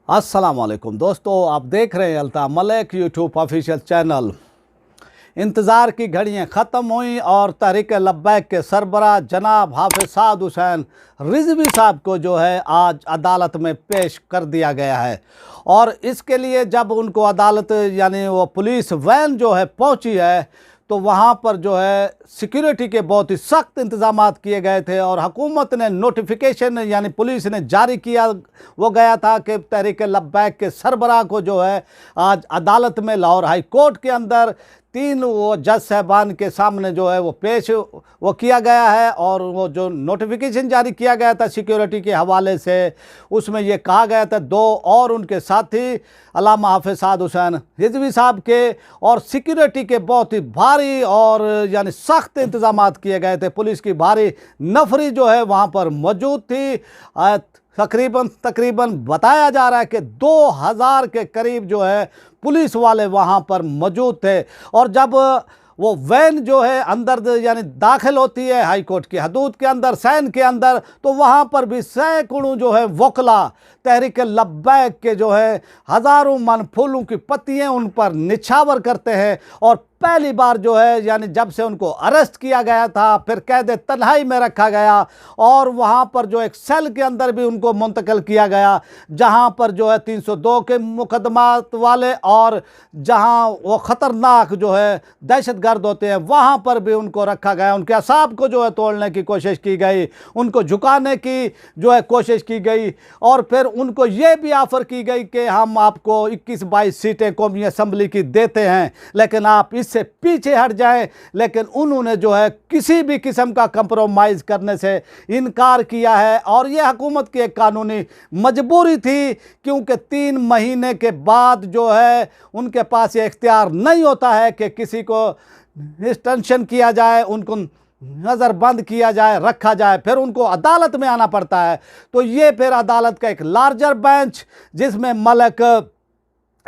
अस्सलामुअलैकुम दोस्तों, आप देख रहे हैं Altaf Malik YouTube official channel. इंतज़ार की घड़ियाँ ख़त्म हुई और तहरीक लब्बैक के सरबराह जनाब हाफिज़ साद हुसैन रिज़वी साहब को जो है आज अदालत में पेश कर दिया गया है। और इसके लिए जब उनको अदालत यानी वो पुलिस वैन जो है पहुंची है तो वहाँ पर जो है सिक्योरिटी के बहुत ही सख्त इंतज़ामात किए गए थे और हुकूमत ने नोटिफिकेशन यानी पुलिस ने जारी किया वो गया था कि तहरीक लब्बैक के सरबराह को जो है आज अदालत में लाहौर हाई कोर्ट के अंदर 3 वो जज साहबान के सामने जो है वो पेश वो किया गया है। और वो जो नोटिफिकेशन जारी किया गया था सिक्योरिटी के हवाले से उसमें ये कहा गया था 2 और उनके साथी अल्लामा हाफिज़ साद हुसैन रिज़वी साहब के और सिक्योरिटी के बहुत ही भारी और यानी सख्त इंतज़ामात किए गए थे। पुलिस की भारी नफरी जो है वहाँ पर मौजूद थी। तकरीबन बताया जा रहा है कि 2000 के करीब जो है पुलिस वाले वहाँ पर मौजूद थे। और जब वो वैन जो है अंदर यानी दाखिल होती है हाई कोर्ट की हदूद के अंदर सैन के अंदर, तो वहाँ पर भी सैकड़ों जो है वकला तहरीक लब्बैक के जो है हज़ारों मन फूलों की पत्तियाँ उन पर निछावर करते हैं। और पहली बार जो है यानी जब से उनको अरेस्ट किया गया था फिर कैद तन्हाई में रखा गया और वहाँ पर जो एक सेल के अंदर भी उनको मुंतकिल किया गया जहाँ पर जो है 302 के मुकदमात वाले और जहाँ वो ख़तरनाक जो है दहशतगर्द होते हैं वहाँ पर भी उनको रखा गया। उनके असाब को जो है तोड़ने की कोशिश की गई, उनको झुकाने की जो है कोशिश की गई और फिर उनको ये भी ऑफ़र की गई कि हम आपको 21-22 सीटें कौमी असम्बली की देते हैं लेकिन आप से पीछे हट जाए। लेकिन उन्होंने जो है किसी भी किस्म का कंप्रोमाइज़ करने से इनकार किया है और यह हुकूमत की एक कानूनी मजबूरी थी क्योंकि 3 महीने के बाद जो है उनके पास ये इख्तियार नहीं होता है कि किसी को डिटेंशन किया जाए, उनको नज़रबंद किया जाए, रखा जाए, फिर उनको अदालत में आना पड़ता है। तो ये फिर अदालत का एक लार्जर बेंच जिसमें मलिक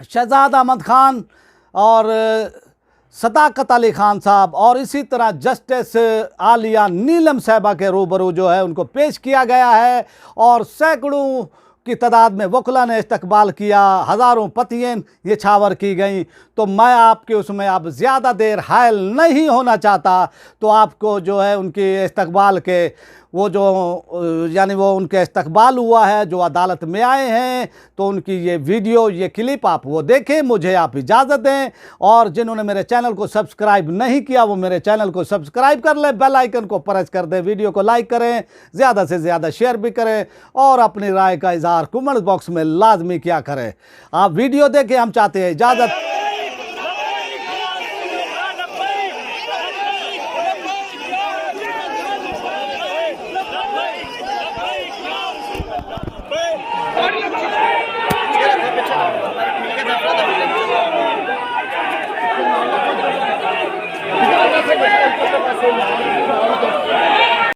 शहजाद अहमद खान और सदाकत अली खान साहब और इसी तरह जस्टिस आलिया नीलम साहबा के रूबरू जो है उनको पेश किया गया है। और सैकड़ों की तादाद में वकला ने इस्तकबाल किया, हज़ारों पत्तियाँ ये छावर की गई। तो मैं आपके उसमें अब ज़्यादा देर हायल नहीं होना चाहता, तो आपको जो है उनके इस्तकबाल के वो जो यानी वो उनके इस्तकबाल हुआ है जो अदालत में आए हैं तो उनकी ये वीडियो ये क्लिप आप वो देखें। मुझे आप इजाज़त दें और जिन्होंने मेरे चैनल को सब्सक्राइब नहीं किया वो मेरे चैनल को सब्सक्राइब कर लें, बेल आइकन को प्रेस कर दें, वीडियो को लाइक करें, ज़्यादा से ज़्यादा शेयर भी करें और अपनी राय का इजहार कमेंट बॉक्स में लाजमी किया करें। आप वीडियो देखें, हम चाहते हैं इजाज़त।